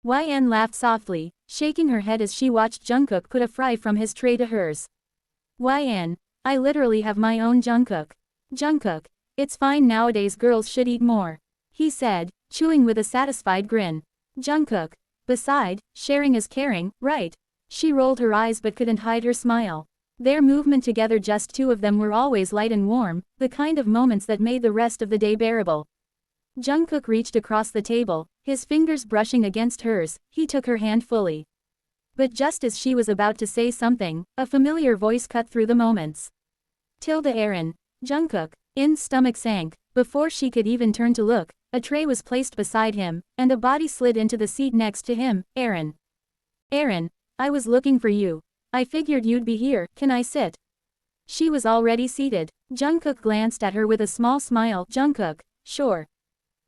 YN laughed softly, shaking her head as she watched Jungkook put a fry from his tray to hers. YN, I literally have my own Jungkook. Jungkook, it's fine, nowadays girls should eat more, he said, chewing with a satisfied grin. Jungkook, beside, sharing is caring, right? She rolled her eyes but couldn't hide her smile. Their movement together, just two of them, were always light and warm, the kind of moments that made the rest of the day bearable. Jungkook reached across the table, his fingers brushing against hers. He took her hand fully. But just as she was about to say something, a familiar voice cut through the moments. Tilda Aaron. Jungkook. In's stomach sank. Before she could even turn to look, a tray was placed beside him, and a body slid into the seat next to him. Aaron. Aaron, I was looking for you. I figured you'd be here, can I sit? She was already seated. Jungkook glanced at her with a small smile. Jungkook, sure.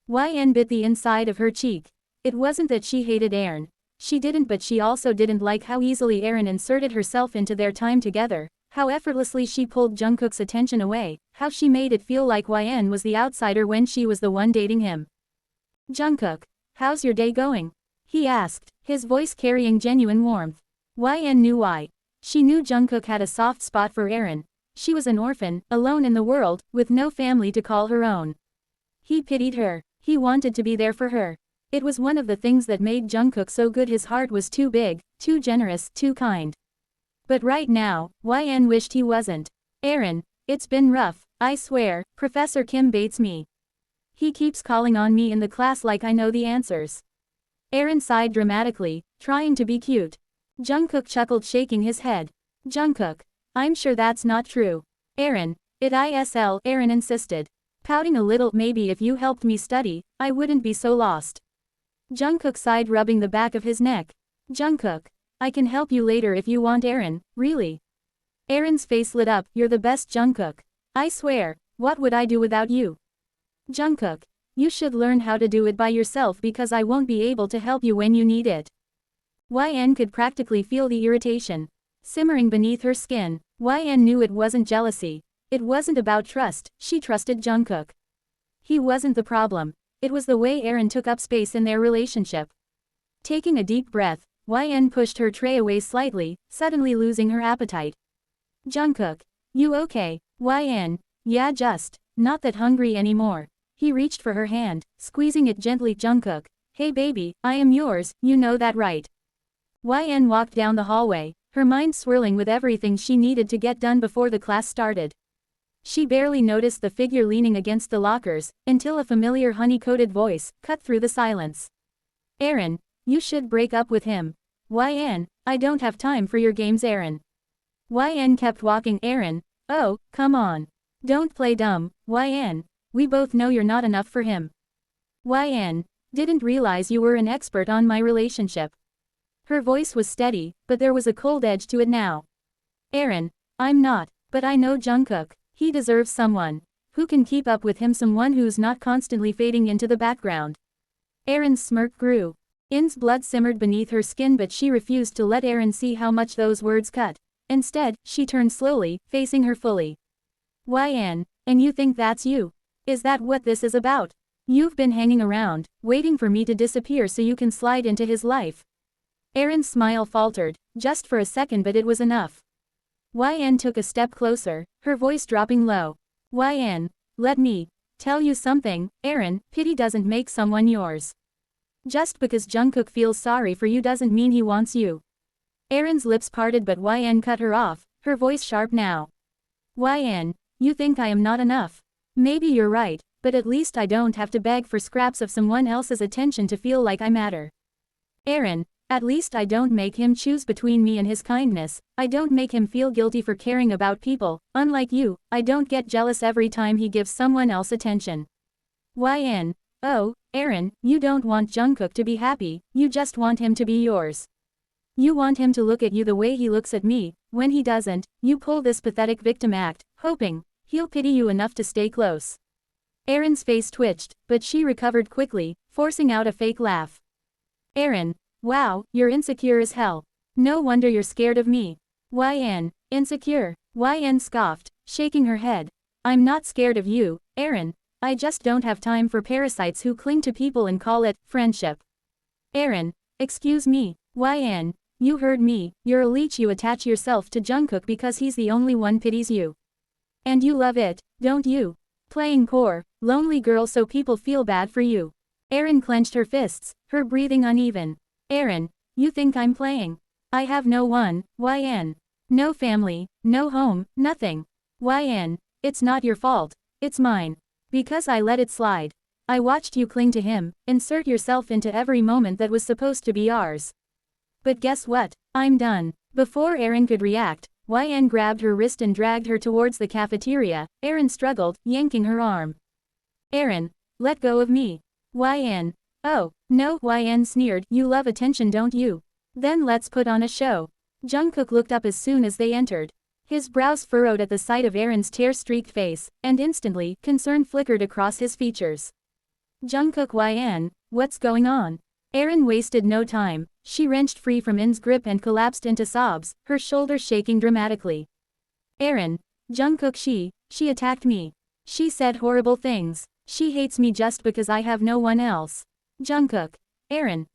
YN bit the inside of her cheek. It wasn't that she hated Aaron. She didn't, but she also didn't like how easily Aaron inserted herself into their time together, how effortlessly she pulled Jungkook's attention away, how she made it feel like YN was the outsider when she was the one dating him. Jungkook, how's your day going? He asked, his voice carrying genuine warmth. YN knew why. She knew Jungkook had a soft spot for Aaron. She was an orphan, alone in the world, with no family to call her own. He pitied her. He wanted to be there for her. It was one of the things that made Jungkook so good. His heart was too big, too generous, too kind. But right now, YN wished he wasn't. Aaron, it's been rough, I swear, Professor Kim baits me. He keeps calling on me in the class like I know the answers. Aaron sighed dramatically, trying to be cute. Jungkook chuckled, shaking his head. Jungkook, I'm sure that's not true. Aaron, it isl, Aaron insisted. Pouting a little, maybe if you helped me study, I wouldn't be so lost. Jungkook sighed, rubbing the back of his neck. Jungkook, I can help you later if you want. Aaron, really? Aaron's face lit up. You're the best, Jungkook. I swear, what would I do without you? Jungkook, you should learn how to do it by yourself because I won't be able to help you when you need it. YN could practically feel the irritation simmering beneath her skin. YN knew it wasn't jealousy. It wasn't about trust. She trusted Jungkook. He wasn't the problem. It was the way Aaron took up space in their relationship. Taking a deep breath, YN pushed her tray away slightly, suddenly losing her appetite. Jungkook, you okay? YN, yeah, just not that hungry anymore. He reached for her hand, squeezing it gently. Jungkook, hey baby, I am yours, you know that, right? YN walked down the hallway, her mind swirling with everything she needed to get done before the class started. She barely noticed the figure leaning against the lockers, until a familiar honey-coated voice cut through the silence. Aaron, you should break up with him. YN, I don't have time for your games. Aaron. YN kept walking. Aaron, oh, come on. Don't play dumb, YN. We both know you're not enough for him. YN, didn't realize you were an expert on my relationship. Her voice was steady, but there was a cold edge to it now. Aaron, I'm not, but I know Jungkook. He deserves someone who can keep up with him, someone who's not constantly fading into the background. Aaron's smirk grew. In's blood simmered beneath her skin, but she refused to let Aaron see how much those words cut. Instead, she turned slowly, facing her fully. YN, and you think that's you? Is that what this is about? You've been hanging around, waiting for me to disappear so you can slide into his life. Aaron's smile faltered, just for a second, but it was enough. YN took a step closer, her voice dropping low. YN, let me tell you something, Aaron, pity doesn't make someone yours. Just because Jungkook feels sorry for you doesn't mean he wants you. Aaron's lips parted, but YN cut her off, her voice sharp now. YN, you think I am not enough? Maybe you're right, but at least I don't have to beg for scraps of someone else's attention to feel like I matter. Aaron, at least I don't make him choose between me and his kindness. I don't make him feel guilty for caring about people. Unlike you, I don't get jealous every time he gives someone else attention. YN, oh, Aaron, you don't want Jungkook to be happy, you just want him to be yours. You want him to look at you the way he looks at me. When he doesn't, you pull this pathetic victim act, hoping he'll pity you enough to stay close. Aaron's face twitched, but she recovered quickly, forcing out a fake laugh. Aaron, wow, you're insecure as hell. No wonder you're scared of me. YN, insecure? YN scoffed, shaking her head. I'm not scared of you, Aaron. I just don't have time for parasites who cling to people and call it friendship. Aaron, Excuse me, YN, you heard me, you're a leech. You attach yourself to Jungkook because he's the only one pities you. And you love it, don't you? Playing poor, lonely girl so people feel bad for you. Erin clenched her fists, her breathing uneven. Erin, you think I'm playing? I have no one, YN. No family, no home, nothing. YN, it's not your fault, it's mine. Because I let it slide. I watched you cling to him, insert yourself into every moment that was supposed to be ours. But guess what? I'm done. Before Erin could react, YN grabbed her wrist and dragged her towards the cafeteria. Erin struggled, yanking her arm. Erin, let go of me. YN. Oh, no, YN sneered, you love attention don't you? Then let's put on a show. Jungkook looked up as soon as they entered. His brows furrowed at the sight of Erin's tear-streaked face, and instantly, concern flickered across his features. Jungkook YN, what's going on? Erin wasted no time. She wrenched free from In's grip and collapsed into sobs, her shoulders shaking dramatically. Erin, Jungkook she attacked me. She said horrible things. She hates me just because I have no one else. Jungkook. Erin,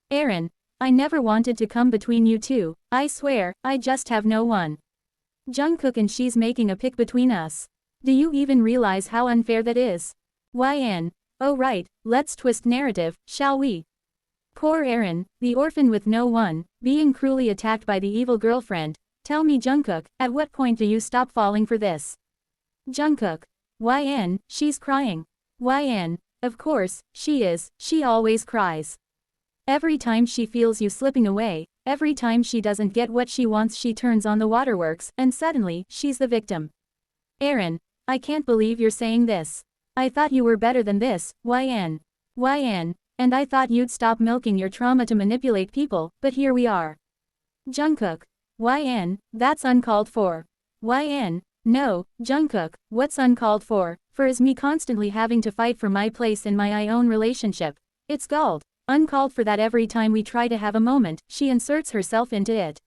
I never wanted to come between you two, I swear, I just have no one. Jungkook and she's making a pick between us. Do you even realize how unfair that is? YN. Oh right, let's twist narrative, shall we? Poor Erin, the orphan with no one, being cruelly attacked by the evil girlfriend. Tell me Jungkook, at what point do you stop falling for this? Jungkook. YN, she's crying. YN, of course, she is, she always cries. Every time she feels you slipping away, every time she doesn't get what she wants she turns on the waterworks, and suddenly, she's the victim. Erin, I can't believe you're saying this. I thought you were better than this, YN. And I thought you'd stop milking your trauma to manipulate people, but here we are. Jungkook. YN, that's uncalled for. YN, no, Jungkook, what's uncalled for is me constantly having to fight for my place in my own relationship. It's called uncalled for that every time we try to have a moment, she inserts herself into it.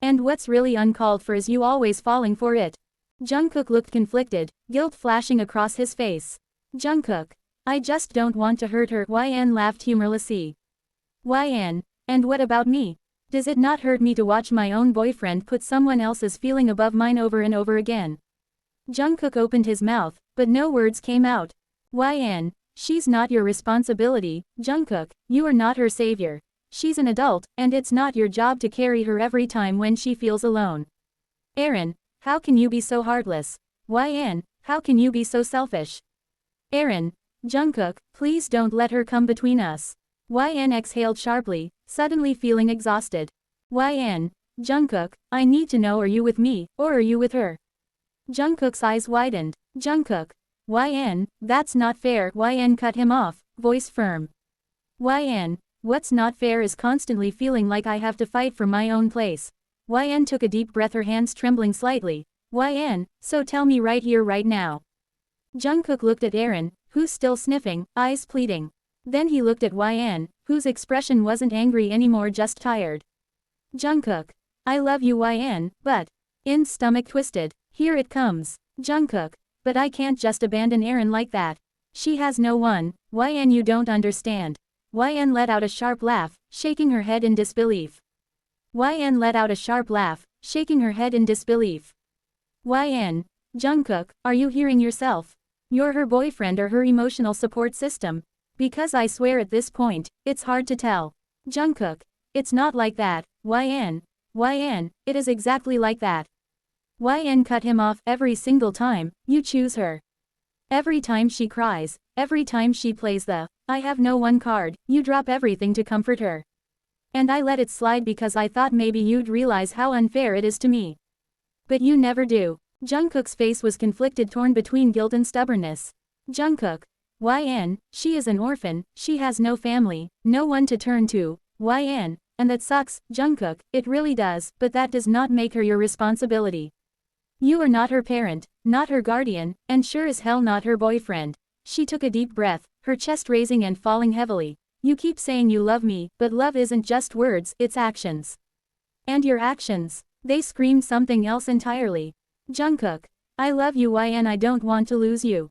And what's really uncalled for is you always falling for it. Jungkook looked conflicted, guilt flashing across his face. Jungkook. I just don't want to hurt her. YN laughed humorlessly. YN. And what about me? Does it not hurt me to watch my own boyfriend put someone else's feeling above mine over and over again? Jungkook opened his mouth, but no words came out. YN. She's not your responsibility, Jungkook, you are not her savior. She's an adult, and it's not your job to carry her every time when she feels alone. Erin, how can you be so heartless? YN, how can you be so selfish? Erin. Jungkook, please don't let her come between us. YN exhaled sharply, suddenly feeling exhausted. YN. Jungkook, I need to know, are you with me, or are you with her? Jungkook's eyes widened. Jungkook. YN, that's not fair. YN cut him off, voice firm. YN, what's not fair is constantly feeling like I have to fight for my own place. YN took a deep breath, her hands trembling slightly. YN, so tell me right here right now. Jungkook looked at Erin, who's still sniffing, eyes pleading. Then he looked at YN, whose expression wasn't angry anymore, just tired. Jungkook. I love you YN, but. In's stomach twisted. Here it comes. Jungkook. But I can't just abandon Erin like that. She has no one. YN, you don't understand. YN let out a sharp laugh, shaking her head in disbelief. YN let out a sharp laugh, shaking her head in disbelief. YN. Jungkook, are you hearing yourself? You're her boyfriend or her emotional support system? Because I swear at this point, it's hard to tell. Jungkook. It's not like that, YN. It is exactly like that. YN cut him off. Every single time, you choose her. Every time she cries, every time she plays the I have no one card, you drop everything to comfort her. And I let it slide because I thought maybe you'd realize how unfair it is to me. But you never do. Jungkook's face was conflicted, torn between guilt and stubbornness. Jungkook. YN, she is an orphan, she has no family, no one to turn to. YN, and that sucks, Jungkook, it really does, but that does not make her your responsibility. You are not her parent, not her guardian, and sure as hell not her boyfriend. She took a deep breath, her chest raising and falling heavily. You keep saying you love me, but love isn't just words, it's actions. And your actions, they scream something else entirely. Jungkook. I love you YN, I don't want to lose you.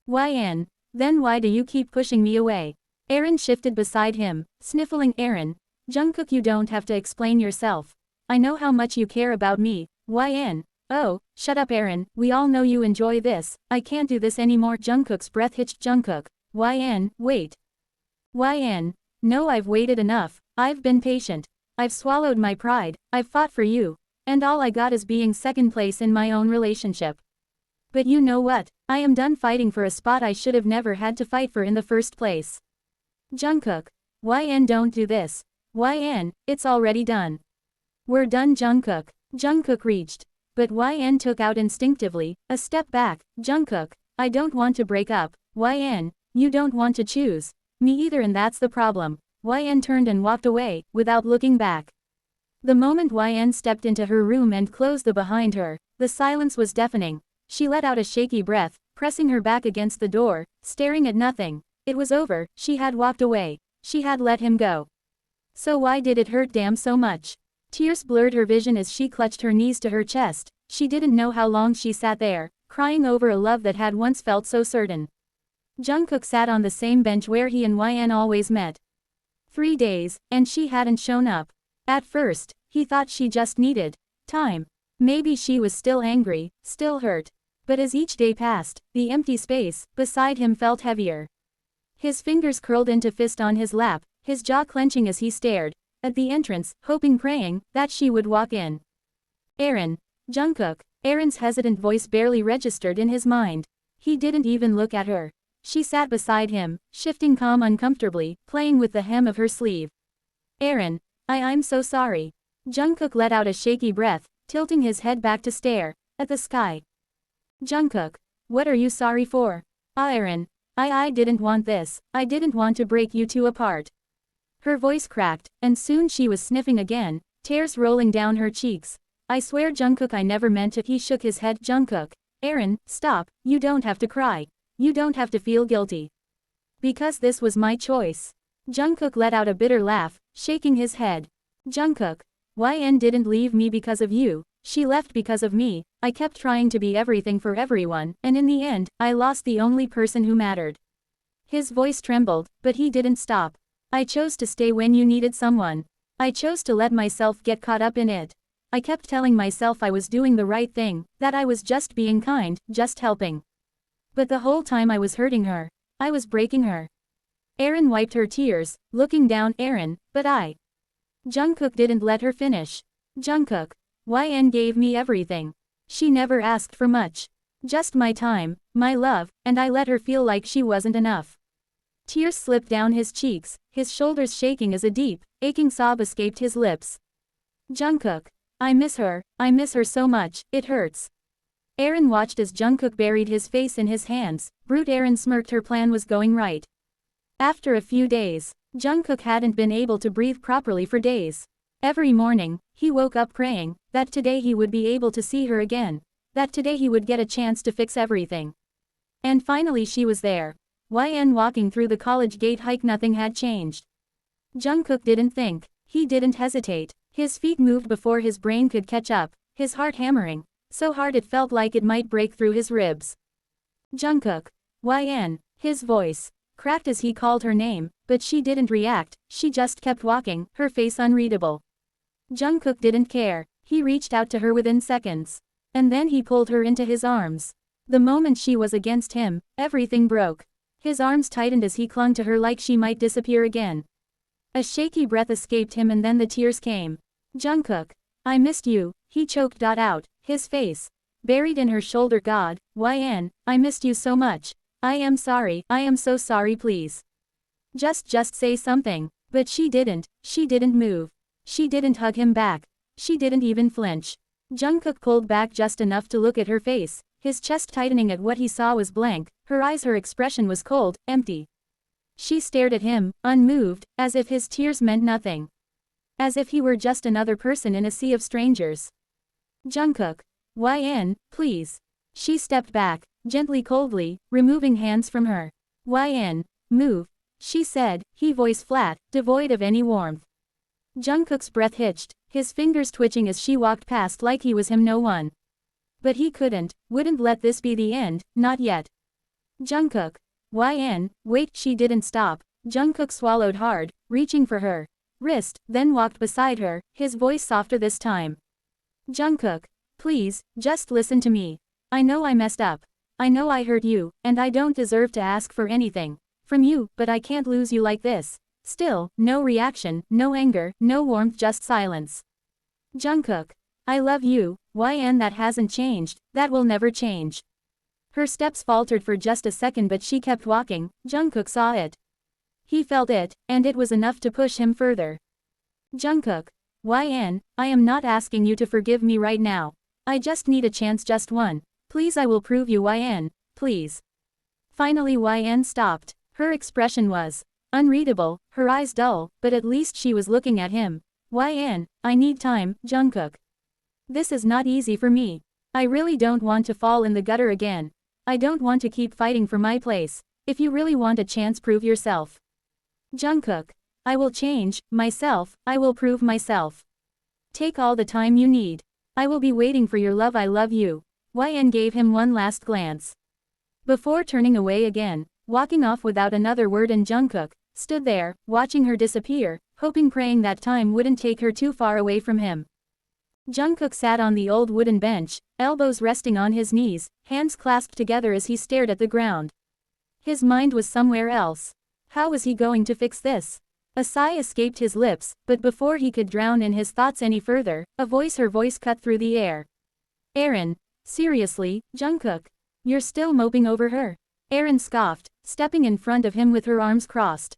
YN. Then why do you keep pushing me away? Erin shifted beside him, sniffling. Erin. Jungkook, you don't have to explain yourself. I know how much you care about me, YN. Oh, shut up Aaron, we all know you enjoy this, I can't do this anymore. Jungkook's breath hitched. Jungkook. YN, wait. YN. No, I've waited enough, I've been patient. I've swallowed my pride, I've fought for you. And all I got is being second place in my own relationship. But you know what? I am done fighting for a spot I should have never had to fight for in the first place. Jungkook. YN, don't do this. YN, it's already done. We're done. Jungkook. Jungkook reached. But YN took out instinctively, a step back. Jungkook, I don't want to break up. YN, you don't want to choose. Me either, and that's the problem. YN turned and walked away, without looking back. The moment YN stepped into her room and closed the behind her, the silence was deafening. She let out a shaky breath, pressing her back against the door, staring at nothing. It was over, she had walked away. She had let him go. So why did it hurt damn so much? Tears blurred her vision as she clutched her knees to her chest. She didn't know how long she sat there, crying over a love that had once felt so certain. Jungkook sat on the same bench where he and YN always met. 3 days, and she hadn't shown up. At first, he thought she just needed time. Maybe she was still angry, still hurt. But as each day passed, the empty space beside him felt heavier. His fingers curled into fist on his lap, his jaw clenching as he stared at the entrance, hoping, praying that she would walk in. Aaron. Jungkook. Aaron's hesitant voice barely registered in his mind. He didn't even look at her. She sat beside him, shifting calm uncomfortably, playing with the hem of her sleeve. Aaron. I'm so sorry. Jungkook let out a shaky breath, tilting his head back to stare at the sky. Jungkook. What are you sorry for? Aaron. I didn't want this. I didn't want to break you two apart. Her voice cracked, and soon she was sniffing again, tears rolling down her cheeks. I swear Jungkook, I never meant to. He shook his head. Jungkook. Aaron, stop, you don't have to cry. You don't have to feel guilty. Because this was my choice. Jungkook let out a bitter laugh, shaking his head. Jungkook. YN didn't leave me because of you, she left because of me. I kept trying to be everything for everyone, and in the end, I lost the only person who mattered. His voice trembled, but he didn't stop. I chose to stay when you needed someone. I chose to let myself get caught up in it. I kept telling myself I was doing the right thing, that I was just being kind, just helping. But the whole time I was hurting her. I was breaking her. Aaron wiped her tears, looking down. Aaron, but I. Jungkook didn't let her finish. Jungkook. YN gave me everything. She never asked for much. Just my time, my love, and I let her feel like she wasn't enough. Tears slipped down his cheeks, his shoulders shaking as a deep, aching sob escaped his lips. Jungkook. I miss her so much, it hurts. Aaron watched as Jungkook buried his face in his hands. Brute. Aaron smirked. Her plan was going right. After a few days, Jungkook hadn't been able to breathe properly for days. Every morning, he woke up praying that today he would be able to see her again, that today he would get a chance to fix everything. And finally she was there. YN walking through the college gate hike. Nothing had changed. Jungkook didn't think. He didn't hesitate. His feet moved before his brain could catch up, his heart hammering, so hard it felt like it might break through his ribs. Jungkook. YN. His voice cracked as he called her name, but she didn't react, she just kept walking, her face unreadable. Jungkook didn't care. He reached out to her within seconds. And then he pulled her into his arms. The moment she was against him, everything broke. His arms tightened as he clung to her like she might disappear again. A shaky breath escaped him and then the tears came. Jungkook. I missed you, he choked out, his face buried in her shoulder. God, YN, I missed you so much. I am so sorry, please. Just say something. But she didn't move. She didn't hug him back. She didn't even flinch. Jungkook pulled back just enough to look at her face, his chest tightening at what he saw was blank, her eyes, her expression was cold, empty. She stared at him, unmoved, as if his tears meant nothing. As if he were just another person in a sea of strangers. Jungkook. YN, please. She stepped back, gently, coldly, removing hands from her. YN, move, she said, he voice flat, devoid of any warmth. Jungkook's breath hitched, his fingers twitching as she walked past like he was him, no one. But he wouldn't let this be the end, not yet. Jungkook. YN, wait, she didn't stop. Jungkook swallowed hard, reaching for her. wrist, then walked beside her, his voice softer this time. Jungkook, please, just listen to me. I know I messed up. I know I hurt you, and I don't deserve to ask for anything from you, but I can't lose you like this. Still, no reaction, no anger, no warmth, just silence. Jungkook, I love you, YN. That hasn't changed, that will never change. Her steps faltered for just a second, but she kept walking. Jungkook saw it. He felt it, and it was enough to push him further. Jungkook, YN, I am not asking you to forgive me right now. I just need a chance, just one. Please, I will prove you, YN, please. Finally YN stopped. Her expression was unreadable, her eyes dull, but at least she was looking at him. YN, I need time, Jungkook. This is not easy for me. I really don't want to fall in the gutter again. I don't want to keep fighting for my place. If you really want a chance, prove yourself. Jungkook, I will change myself, I will prove myself. Take all the time you need. I will be waiting for your love, I love you. YN gave him one last glance before turning away again, walking off without another word, and Jungkook stood there, watching her disappear, hoping, praying that time wouldn't take her too far away from him. Jungkook sat on the old wooden bench, elbows resting on his knees, hands clasped together as he stared at the ground. His mind was somewhere else. How was he going to fix this? A sigh escaped his lips, but before he could drown in his thoughts any further, her voice cut through the air. Aaron, seriously, Jungkook? You're still moping over her? Aaron scoffed, stepping in front of him with her arms crossed.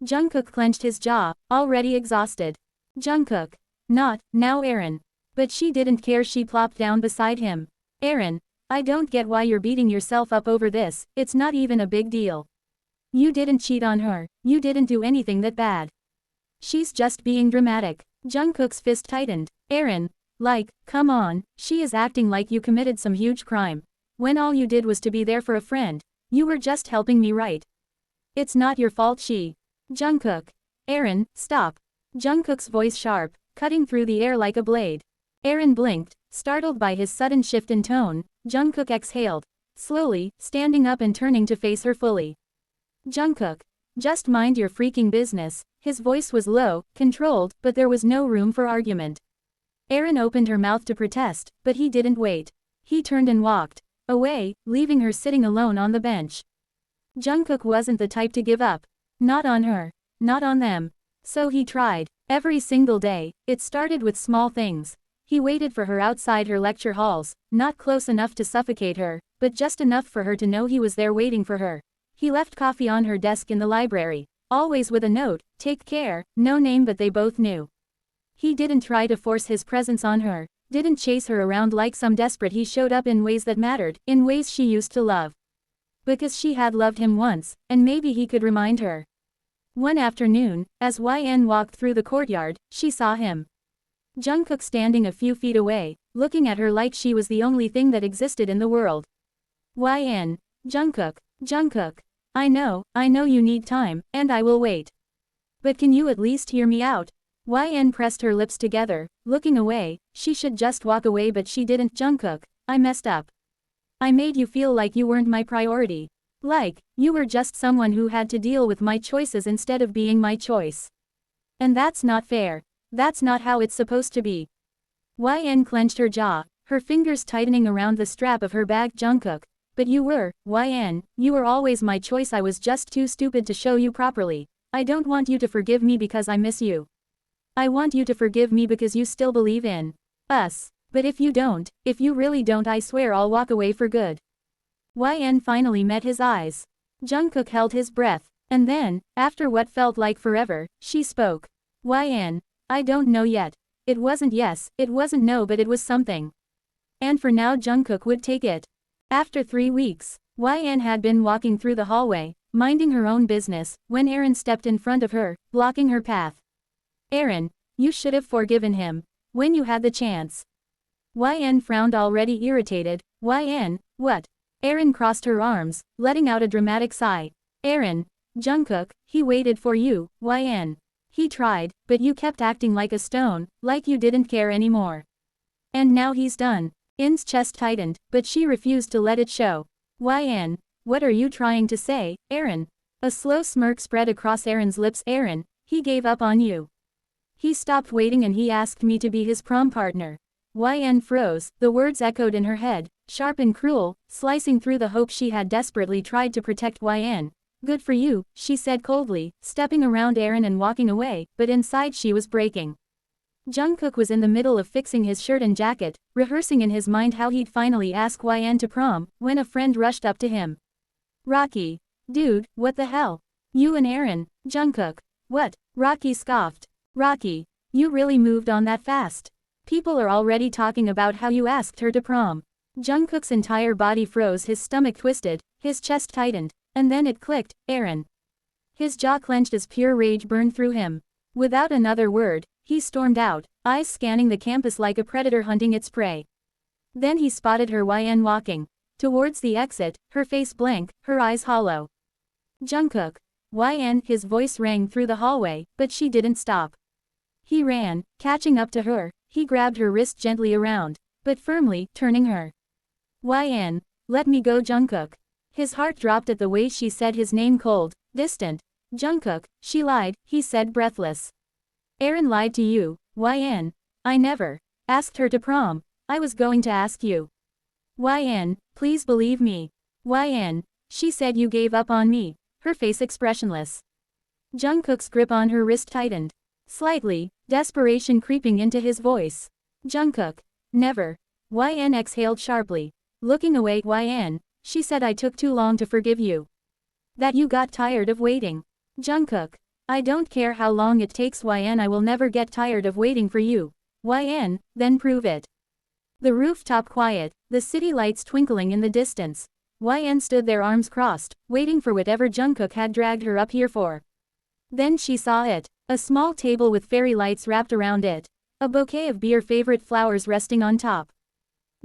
Jungkook clenched his jaw, already exhausted. Jungkook. Not now, Aaron. But she didn't care. She plopped down beside him. Aaron, I don't get why you're beating yourself up over this, it's not even a big deal. You didn't cheat on her, you didn't do anything that bad. She's just being dramatic. Jungkook's fist tightened. Aaron, come on, she is acting like you committed some huge crime. When all you did was to be there for a friend. You were just helping me, right? It's not your fault. Jungkook. Aaron, stop. Jungkook's voice sharp, cutting through the air like a blade. Aaron blinked, startled by his sudden shift in tone. Jungkook exhaled, slowly, standing up and turning to face her fully. Jungkook, just mind your freaking business. His voice was low, controlled, but there was no room for argument. Aaron opened her mouth to protest, but he didn't wait. He turned and walked away, leaving her sitting alone on the bench. Jungkook wasn't the type to give up. Not on her. Not on them. So he tried. Every single day, it started with small things. He waited for her outside her lecture halls, not close enough to suffocate her, but just enough for her to know he was there waiting for her. He left coffee on her desk in the library, always with a note, take care, no name, but they both knew. He didn't try to force his presence on her, didn't chase her around like some desperate. He showed up in ways that mattered, in ways she used to love. Because she had loved him once, and maybe he could remind her. One afternoon, as YN walked through the courtyard, she saw him. Jungkook standing a few feet away, looking at her like she was the only thing that existed in the world. YN. Jungkook. Jungkook. I know you need time, and I will wait. But can you at least hear me out? YN pressed her lips together, looking away. She should just walk away, but she didn't. Jungkook, I messed up. I made you feel like you weren't my priority. Like, you were just someone who had to deal with my choices instead of being my choice. And that's not fair. That's not how it's supposed to be. YN clenched her jaw, her fingers tightening around the strap of her bag. Jungkook. But you were, YN, you were always my choice. I was just too stupid to show you properly. I don't want you to forgive me because I miss you. I want you to forgive me because you still believe in us. But if you don't, if you really don't, I swear I'll walk away for good. YN finally met his eyes. Jungkook held his breath, and then, after what felt like forever, she spoke. YN, I don't know yet. It wasn't yes, it wasn't no, but it was something. And for now Jungkook would take it. After 3 weeks, YN had been walking through the hallway, minding her own business, when Aaron stepped in front of her, blocking her path. Aaron, you should have forgiven him. When you had the chance. YN frowned, already irritated. YN, what? Aaron crossed her arms, letting out a dramatic sigh. Aaron. Jungkook, he waited for you, YN. He tried, but you kept acting like a stone, like you didn't care anymore. And now he's done. In's chest tightened, but she refused to let it show. YN, what are you trying to say, Aaron? A slow smirk spread across Aaron's lips. Aaron, he gave up on you. He stopped waiting and he asked me to be his prom partner. YN froze, the words echoed in her head, sharp and cruel, slicing through the hope she had desperately tried to protect YN. Good for you, she said coldly, stepping around Aaron and walking away, but inside she was breaking. Jungkook was in the middle of fixing his shirt and jacket, rehearsing in his mind how he'd finally ask YN to prom, when a friend rushed up to him. Rocky. Dude, what the hell? You and Aaron, Jungkook. What? Rocky scoffed. Rocky. You really moved on that fast. People are already talking about how you asked her to prom. Jungkook's entire body froze, his stomach twisted, his chest tightened, and then it clicked, Aaron. His jaw clenched as pure rage burned through him. Without another word, he stormed out, eyes scanning the campus like a predator hunting its prey. Then he spotted her YN walking towards the exit, her face blank, her eyes hollow. Jungkook. YN, his voice rang through the hallway, but she didn't stop. He ran, catching up to her, he grabbed her wrist gently around, but firmly, turning her. YN. Let me go, Jungkook. His heart dropped at the way she said his name, cold, distant. Jungkook, she lied, he said breathless. Aaron lied to you, YN. I never asked her to prom. I was going to ask you. YN, please believe me. YN. She said you gave up on me, her face expressionless. Jungkook's grip on her wrist tightened. Slightly, desperation creeping into his voice. Jungkook. Never. YN exhaled sharply. Looking away, YN. She said I took too long to forgive you. That you got tired of waiting. Jungkook. I don't care how long it takes, YN. I will never get tired of waiting for you. YN, then prove it. The rooftop quiet, the city lights twinkling in the distance. YN stood there, arms crossed, waiting for whatever Jungkook had dragged her up here for. Then she saw it. A small table with fairy lights wrapped around it. A bouquet of beer favorite flowers resting on top.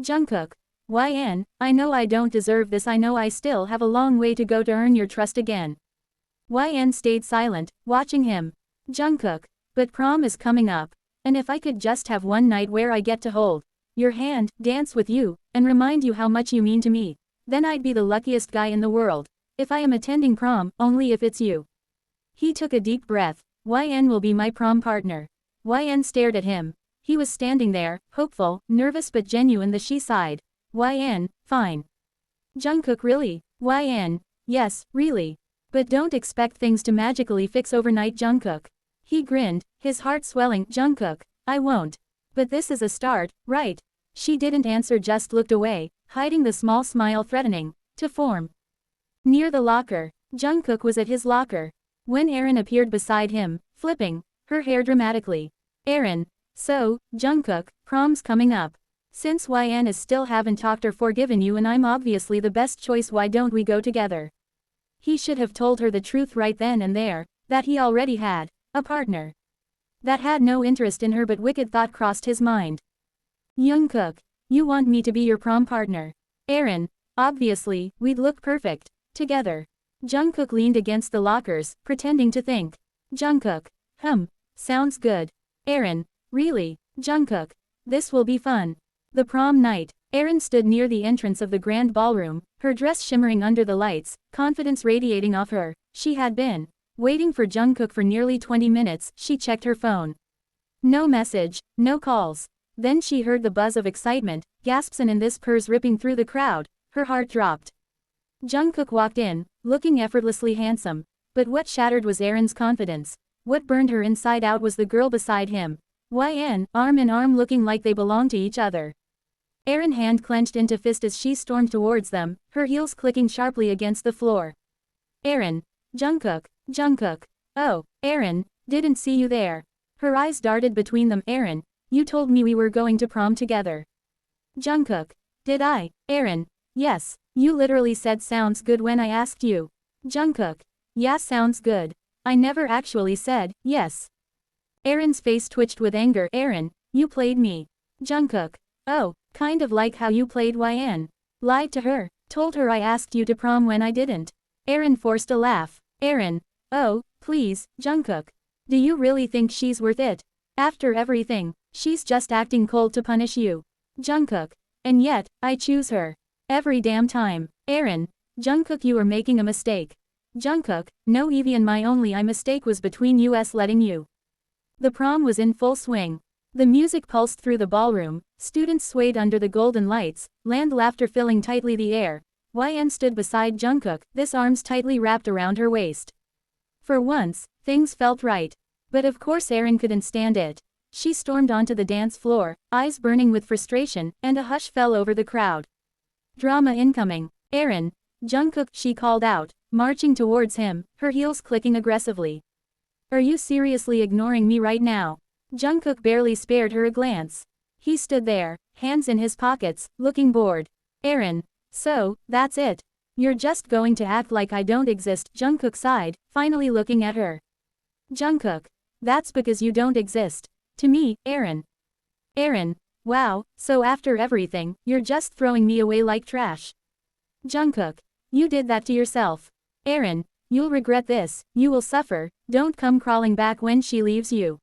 Jungkook. YN, I know I don't deserve this. I know I still have a long way to go to earn your trust again. YN stayed silent, watching him. Jungkook. But prom is coming up. And if I could just have one night where I get to hold your hand, dance with you, and remind you how much you mean to me, then I'd be the luckiest guy in the world. If I am attending prom, only if it's you. He took a deep breath. YN will be my prom partner. YN stared at him. He was standing there, hopeful, nervous but genuine. She sighed. YN, fine. Jungkook, really? YN, yes, really. But don't expect things to magically fix overnight, Jungkook. He grinned, his heart swelling. Jungkook, I won't. But this is a start, right? She didn't answer, just looked away, hiding the small smile threatening to form. Near the locker, Jungkook was at his locker. When Aaron appeared beside him, flipping her hair dramatically. Aaron. So, Jungkook, prom's coming up. Since YN is still haven't talked or forgiven you and I'm obviously the best choice, why don't we go together? He should have told her the truth right then and there, that he already had a partner that had no interest in her, but wicked thought crossed his mind. Jungkook, you want me to be your prom partner? Aaron, obviously, we'd look perfect together. Jungkook leaned against the lockers, pretending to think. Jungkook, sounds good. Aaron, really? Jungkook, this will be fun. The prom night. Aaron stood near the entrance of the grand ballroom, her dress shimmering under the lights, confidence radiating off her. She had been waiting for Jungkook for nearly 20 minutes. She checked her phone. No message, no calls. Then she heard the buzz of excitement, gasps, and in this purse ripping through the crowd, her heart dropped. Jungkook walked in, looking effortlessly handsome. But what shattered was Aaron's confidence. What burned her inside out was the girl beside him. YN, arm in arm, looking like they belonged to each other. Aaron hand clenched into fist as she stormed towards them, her heels clicking sharply against the floor. Aaron. Jungkook. Oh, Aaron, didn't see you there. Her eyes darted between them. Aaron, you told me we were going to prom together. Jungkook. Did I? Aaron. Yes, you literally said sounds good when I asked you. Jungkook. Yeah, sounds good. I never actually said yes. Aaron's face twitched with anger. Aaron, you played me. Jungkook. Oh, kind of like how you played YN. Lied to her, told her I asked you to prom when I didn't. Aaron forced a laugh. Aaron. Oh, please, Jungkook. Do you really think she's worth it? After everything, she's just acting cold to punish you. Jungkook. And yet, I choose her. Every damn time. Aaron. Jungkook, you are making a mistake. Jungkook. No, even my only mistake was between us letting you The prom was in full swing. The music pulsed through the ballroom, students swayed under the golden lights, land laughter filling tightly the air. YN stood beside Jungkook, his arms tightly wrapped around her waist. For once, things felt right. But of course Erin couldn't stand it. She stormed onto the dance floor, eyes burning with frustration, and a hush fell over the crowd. Drama incoming. Erin, Jungkook, she called out, marching towards him, her heels clicking aggressively. Are you seriously ignoring me right now? Jungkook barely spared her a glance. He stood there, hands in his pockets, looking bored. Erin, so, that's it. You're just going to act like I don't exist, Jungkook sighed, finally looking at her. Jungkook, that's because you don't exist. To me, Erin. Erin, wow, so after everything, you're just throwing me away like trash. Jungkook, you did that to yourself. Erin, you'll regret this, you will suffer, don't come crawling back when she leaves you.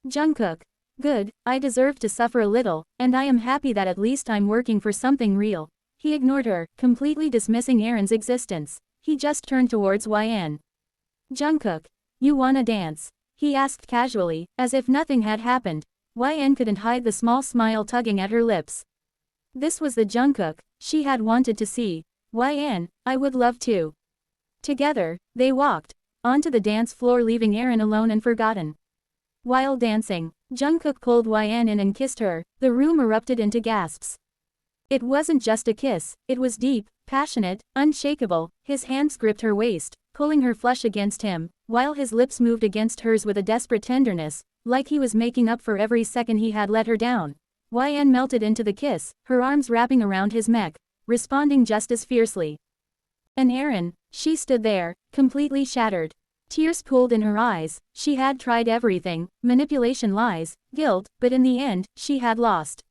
Jungkook, good, I deserve to suffer a little, and I am happy that at least I'm working for something real. He ignored her, completely dismissing Erin's existence. He just turned towards YN. Jungkook, you wanna dance? He asked casually, as if nothing had happened. YN couldn't hide the small smile tugging at her lips. This was the Jungkook she had wanted to see. YN, I would love to. Together, they walked onto the dance floor, leaving Erin alone and forgotten. While dancing, Jungkook pulled YN in and kissed her. The room erupted into gasps. It wasn't just a kiss, it was deep, passionate, unshakable. His hands gripped her waist, pulling her flush against him, while his lips moved against hers with a desperate tenderness, like he was making up for every second he had let her down. YN melted into the kiss, her arms wrapping around his neck, responding just as fiercely. And Erin, she stood there, completely shattered. Tears pooled in her eyes. She had tried everything, manipulation, lies, guilt, but in the end, she had lost.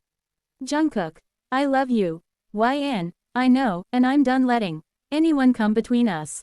Jungkook, I love you. YN, I know, and I'm done letting anyone come between us.